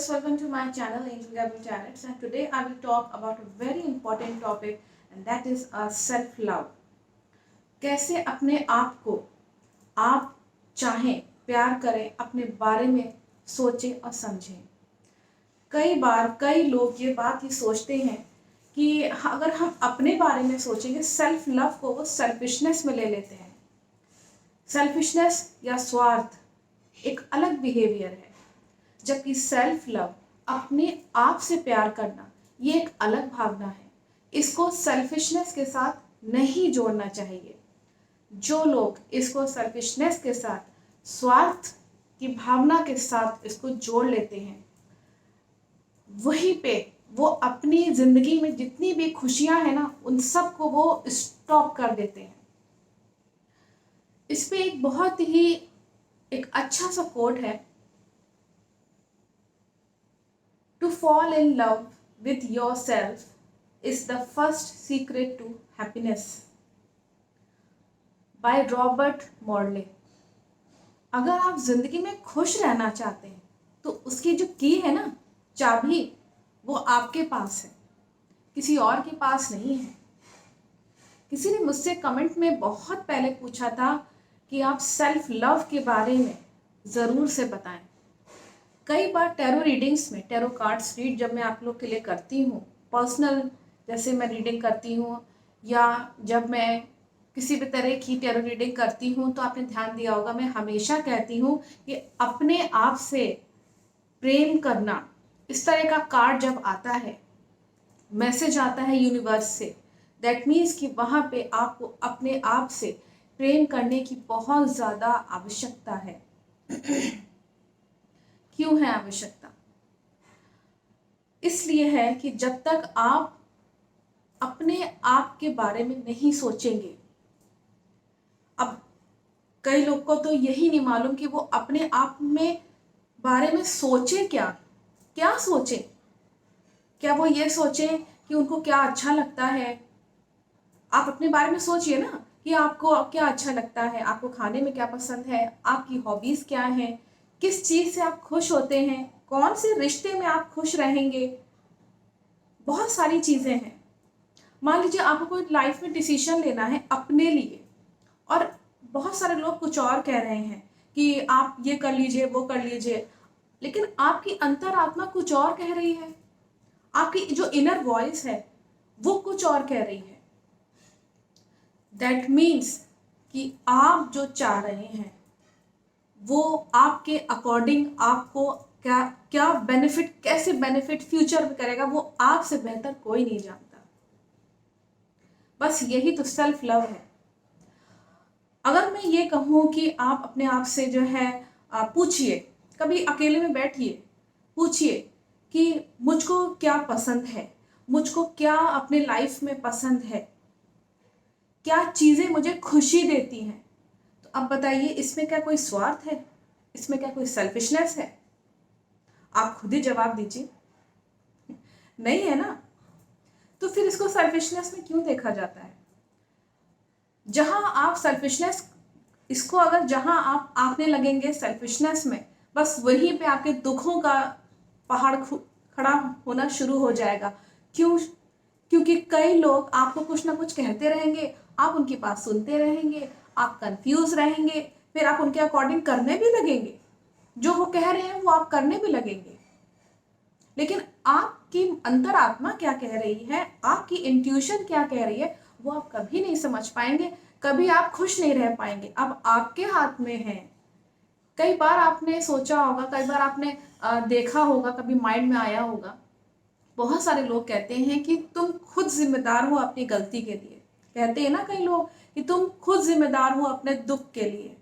viewers, welcome to my channel Angel Gabriel Talents, and today I will talk about a very important topic, and that is self love. कैसे अपने आप को आप चाहें, प्यार करें, अपने बारे में सोचें और समझें। कई बार कई लोग ये बात ही सोचते हैं कि अगर हम अपने बारे में सोचेंगे, सेल्फ लव को वो सेल्फिशनेस में ले लेते हैं। सेल्फिशनेस या स्वार्थ एक अलग बिहेवियर है, जबकि सेल्फ लव, अपने आप से प्यार करना, ये एक अलग भावना है। इसको सेल्फिशनेस के साथ नहीं जोड़ना चाहिए। जो लोग इसको सेल्फिशनेस के साथ, स्वार्थ की भावना के साथ इसको जोड़ लेते हैं, वहीं पे वो अपनी जिंदगी में जितनी भी खुशियां हैं ना, उन सब को वो स्टॉप कर देते हैं। इस पे एक बहुत ही एक अच्छा सा कोट है, to fall in love with yourself is the first secret to happiness, by Robert Morley. अगर आप जिंदगी में खुश रहना चाहते हैं तो उसकी जो की है ना, चाबी, वो आपके पास है, किसी और के पास नहीं है। किसी ने मुझसे कमेंट में बहुत पहले पूछा था कि आप सेल्फ लव के बारे में ज़रूर से बताएं। कई बार टैरो रीडिंग्स में, टैरो कार्ड्स रीड जब मैं आप लोग के लिए करती हूँ, पर्सनल जैसे मैं रीडिंग करती हूँ, या जब मैं किसी भी तरह की टैरो रीडिंग करती हूँ, तो आपने ध्यान दिया होगा मैं हमेशा कहती हूँ कि अपने आप से प्रेम करना। इस तरह का कार्ड जब आता है, मैसेज आता है यूनिवर्स से, दैट मीन्स कि वहाँ पे आपको अपने आप से प्रेम करने की बहुत ज़्यादा आवश्यकता है। क्यों है आवश्यकता? इसलिए है कि जब तक आप अपने आप के बारे में नहीं सोचेंगे, अब कई लोग को तो यही नहीं मालूम कि वो अपने आप में बारे में सोचे क्या सोचे। क्या वो ये सोचे कि उनको क्या अच्छा लगता है? आप अपने बारे में सोचिए ना कि आपको क्या अच्छा लगता है, आपको खाने में क्या पसंद है, आपकी हॉबीज़ क्या हैं, किस चीज़ से आप खुश होते हैं, कौन से रिश्ते में आप खुश रहेंगे। बहुत सारी चीज़ें हैं। मान लीजिए आपको कोई लाइफ में डिसीजन लेना है अपने लिए, और बहुत सारे लोग कुछ और कह रहे हैं कि आप ये कर लीजिए, वो कर लीजिए, लेकिन आपकी अंतरात्मा कुछ और कह रही है। आपकी जो इनर वॉइस है वो कुछ और कह रही है। दैट मीन्स कि आप जो चाह रहे हैं वो आपके अकॉर्डिंग आपको क्या क्या बेनिफिट, कैसे बेनिफिट फ्यूचर में करेगा, वो आपसे बेहतर कोई नहीं जानता। बस यही तो सेल्फ लव है। अगर मैं ये कहूँ कि आप अपने आप से जो है पूछिए, कभी अकेले में बैठिए, पूछिए कि मुझको क्या पसंद है, मुझको क्या अपने लाइफ में पसंद है, क्या चीज़ें मुझे खुशी देती हैं। तो अब बताइए, इसमें क्या कोई स्वार्थ है? इसमें क्या कोई सेल्फिशनेस है? आप खुद ही जवाब दीजिए। नहीं है ना? तो फिर इसको सेल्फिशनेस में क्यों देखा जाता है? जहां आप सेल्फिशनेस, इसको अगर जहां आप आंकने लगेंगे सेल्फिशनेस में, बस वहीं पे आपके दुखों का पहाड़ खड़ा होना शुरू हो जाएगा। क्यों? क्योंकि कई लोग आपको कुछ ना कुछ कहते रहेंगे, आप उनकी बात सुनते रहेंगे, आप कंफ्यूज रहेंगे, फिर आप उनके अकॉर्डिंग करने भी लगेंगे, जो वो कह रहे हैं वो आप करने भी लगेंगे। लेकिन आपकी अंतरात्मा क्या कह रही है, आपकी इंट्यूशन क्या कह रही है, वो आप कभी नहीं समझ पाएंगे, कभी आप खुश नहीं रह पाएंगे। अब आपके हाथ में है। कई बार आपने सोचा होगा, कई बार आपने देखा होगा, कभी माइंड में आया होगा, बहुत सारे लोग कहते हैं कि तुम खुद जिम्मेदार हो अपनी गलती के लिए। कहते हैं ना कई लोग कि तुम खुद जिम्मेदार हो अपने दुख के लिए।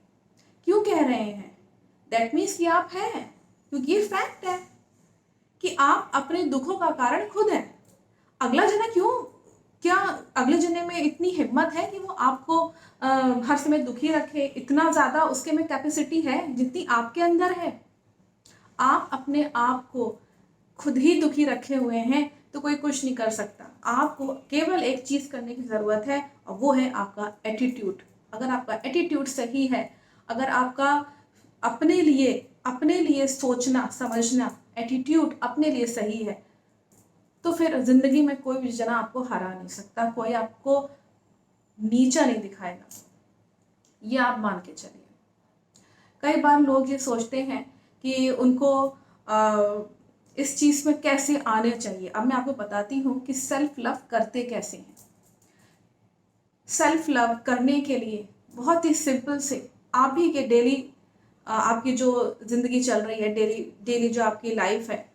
क्यों कह रहे हैं? दैट मीन्स कि आप हैं, क्योंकि ये फैक्ट है कि आप अपने दुखों का कारण खुद हैं। अगला जना क्यों, क्या अगले जने में इतनी हिम्मत है कि वो आपको हर समय दुखी रखे? इतना ज़्यादा उसके में कैपेसिटी है जितनी आपके अंदर है। आप अपने आप को खुद ही दुखी रखे हुए हैं तो कोई कुछ नहीं कर सकता। आपको केवल एक चीज़ करने की ज़रूरत है, और वो है आपका एटीट्यूड। अगर आपका एटीट्यूड सही है, अगर आपका अपने लिए सोचना समझना एटीट्यूड अपने लिए सही है, तो फिर ज़िंदगी में कोई भी जना आपको हरा नहीं सकता, कोई आपको नीचा नहीं दिखाएगा, ये आप मान के चलिए। कई बार लोग ये सोचते हैं कि उनको इस चीज़ में कैसे आने चाहिए। अब मैं आपको बताती हूँ कि सेल्फ लव करते कैसे हैं। सेल्फ लव करने के लिए बहुत ही सिंपल से आप ही के डेली आपकी जो ज़िंदगी चल रही है, डेली जो आपकी लाइफ है,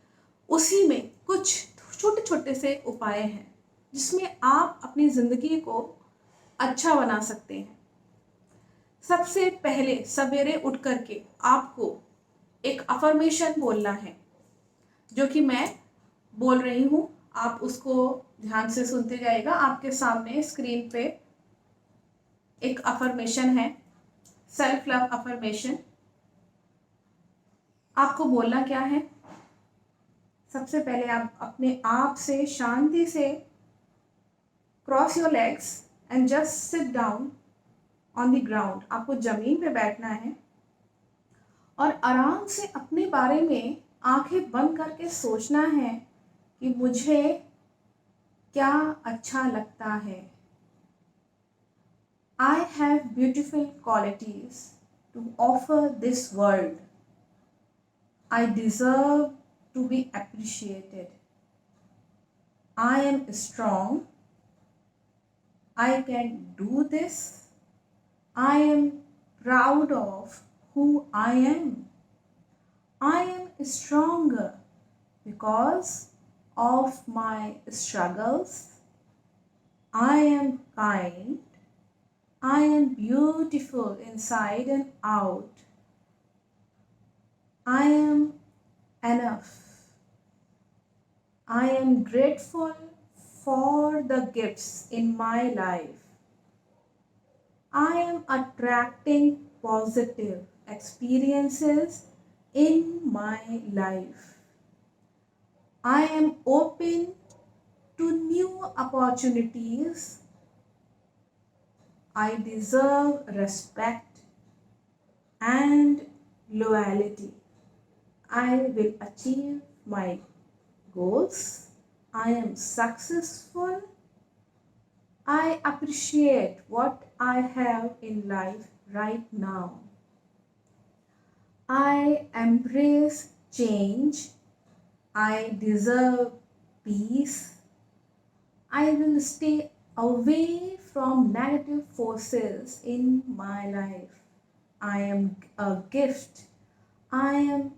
उसी में कुछ छोटे छोटे से उपाय हैं जिसमें आप अपनी ज़िंदगी को अच्छा बना सकते हैं। सबसे पहले सवेरे उठ करके आपको एक अफर्मेशन बोलना है, जो कि मैं बोल रही हूँ, आप उसको ध्यान से सुनते जाइएगा। आपके सामने स्क्रीन पे एक अफर्मेशन है, सेल्फ लव अफर्मेशन। आपको बोलना क्या है, सबसे पहले आप अपने आप से शांति से cross your legs and just sit down on the ground. आपको जमीन पे बैठना है और आराम से अपने बारे में आंखें बंद करके सोचना है कि मुझे क्या अच्छा लगता है। I have beautiful qualities to offer this world. I deserve to be appreciated. I am strong. I can do this. I am proud of who I am. I am stronger because of my struggles. I am kind. I am beautiful inside and out. I am enough. I am grateful for the gifts in my life. I am attracting positive experiences in my life. I am open to new opportunities. I deserve respect and loyalty. I will achieve my goals. I am successful. I appreciate what I have in life right now. I embrace change. I deserve peace. I will stay away from negative forces in my life. I am a gift. I am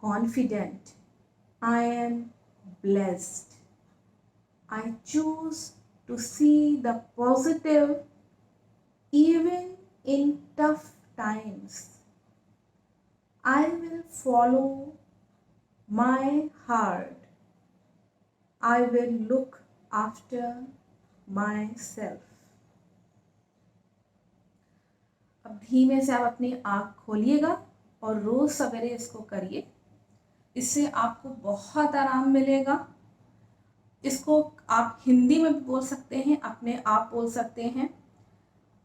confident. I am blessed. I choose to see the positive even in tough times. I will follow my heart. I will look after myself. अब धीमे से आप अपनी आँख खोलिएगा और रोज़ सवेरे इसको करिए। इससे आपको बहुत आराम मिलेगा। इसको आप हिंदी में भी बोल सकते हैं, अपने आप बोल सकते हैं।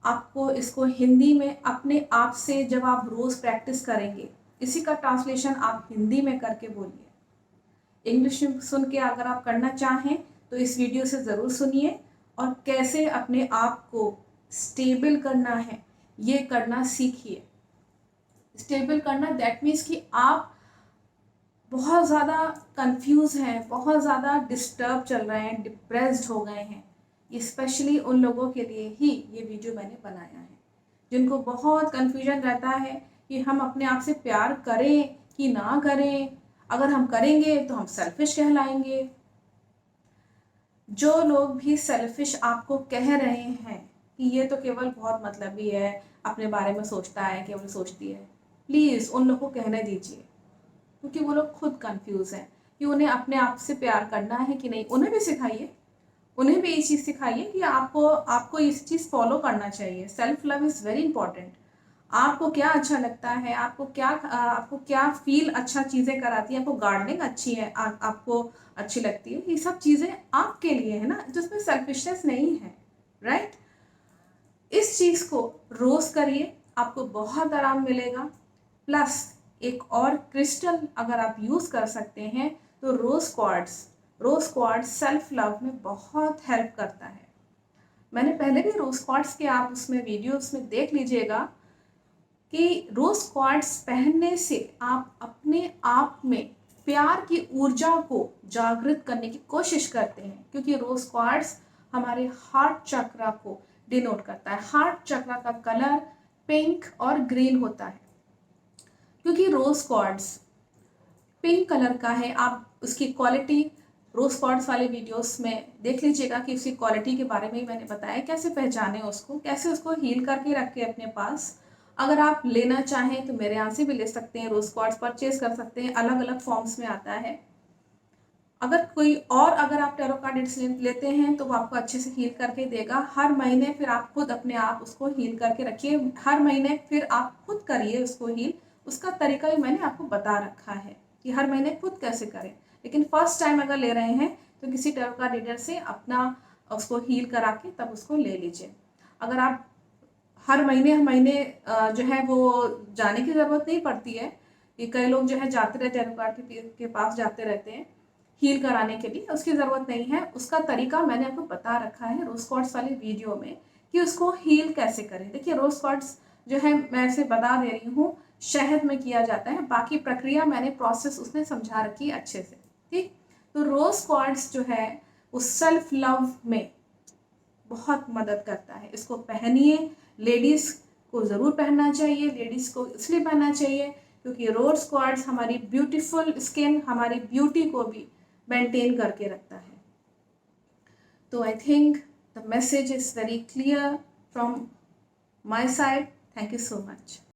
आपको इसको हिंदी में अपने आप से जब आप रोज़ प्रैक्टिस करेंगे, इसी का ट्रांसलेशन आप हिंदी में करके बोलिए। इंग्लिश में सुन के अगर आप करना चाहें तो इस वीडियो से ज़रूर सुनिए और कैसे अपने आप को स्टेबल करना है ये करना सीखिए। स्टेबल करना दैट मीन्स कि आप बहुत ज़्यादा कंफ्यूज हैं, बहुत ज़्यादा डिस्टर्ब चल रहे हैं, डिप्रेस्ड हो गए हैं। ये स्पेशली उन लोगों के लिए ही ये वीडियो मैंने बनाया है जिनको बहुत कन्फ्यूजन रहता है कि हम अपने आप से प्यार करें कि ना करें, अगर हम करेंगे तो हम सेल्फिश कहलाएंगे। जो लोग भी सेल्फिश आपको कह रहे हैं कि ये तो केवल बहुत मतलबी है, अपने बारे में सोचता है, केवल सोचती है, प्लीज़ उन लोगों को कहने दीजिए, क्योंकि वो लोग खुद कंफ्यूज हैं कि उन्हें अपने आप से प्यार करना है कि नहीं। उन्हें भी सिखाइए, उन्हें भी ये चीज़ सिखाइए कि आपको इस चीज़ फॉलो करना चाहिए। Self love is very important. आपको क्या अच्छा लगता है, आपको क्या फील अच्छा चीज़ें कराती है, आपको गार्डनिंग अच्छी है, आपको अच्छी लगती है, ये सब चीज़ें आपके लिए है ना, जिसमें सेल्फिशनेस नहीं है, राइट। इस चीज़ को रोज़ करिए, आपको बहुत आराम मिलेगा। प्लस एक और क्रिस्टल अगर आप यूज़ कर सकते हैं तो रोज़ क्वार्ट्स सेल्फ लव में बहुत हेल्प करता है। मैंने पहले भी रोज़ क्वार्ट्स के आप उसमें वीडियोस में देख लीजिएगा कि रोज़ क्वार्ट्स पहनने से आप अपने आप में प्यार की ऊर्जा को जागृत करने की कोशिश करते हैं, क्योंकि रोज़ क्वार्ट्स हमारे हार्ट चक्रा को डिनोट करता है। हार्ट चक्रा का कलर पिंक और ग्रीन होता है, क्योंकि रोज़ क्वार्ट्स पिंक कलर का है। आप उसकी क्वालिटी रोज़ क्वार्ट्स वाले वीडियोस में देख लीजिएगा कि उसकी क्वालिटी के बारे में ही मैंने बताया, कैसे पहचाने उसको, कैसे उसको हील करके रखें अपने पास। अगर आप लेना चाहें तो मेरे यहाँ से भी ले सकते हैं, रोज़ क्वार्ट्स परचेज कर सकते हैं, अलग अलग फॉर्म्स में आता है। अगर आप टैरो कार्ड लेते हैं तो वो आपको अच्छे से हील करके देगा हर महीने। फिर आप खुद अपने आप उसको हील करके रखिए हर महीने, फिर आप खुद करिए उसको हील। उसका तरीका भी मैंने आपको बता रखा है कि हर महीने खुद कैसे करें। लेकिन फर्स्ट टाइम अगर ले रहे हैं तो किसी टैरो कार्ड रीडर से अपना उसको हील करा के तब उसको ले लीजिए। अगर आप हर महीने जो है वो जाने की ज़रूरत नहीं पड़ती है। ये कई लोग जो है जाते रहते हैं, टैरो कार्ड के पास जाते रहते हैं हील कराने के लिए, उसकी ज़रूरत नहीं है। उसका तरीका मैंने आपको बता रखा है रोज़ क्वार्ट्स वाले वीडियो में कि उसको हील कैसे करें। देखिए रोज़ क्वार्ट्स जो है मैं ऐसे बता दे रही हूँ, शहद में किया जाता है, बाकी प्रक्रिया मैंने प्रोसेस उसने समझा रखी है अच्छे से। ठीक, तो रोज़ क्वार्ट्स जो है वो सेल्फ लव में बहुत मदद करता है। इसको पहनिए, लेडीज़ को ज़रूर पहनना चाहिए। लेडीज़ को इसलिए पहनना चाहिए क्योंकि रोज़ क्वार्ट्स हमारी ब्यूटीफुल स्किन, हमारी ब्यूटी को भी मेंटेन करके रखता है। तो I think the message is very clear from my side. Thank you so much.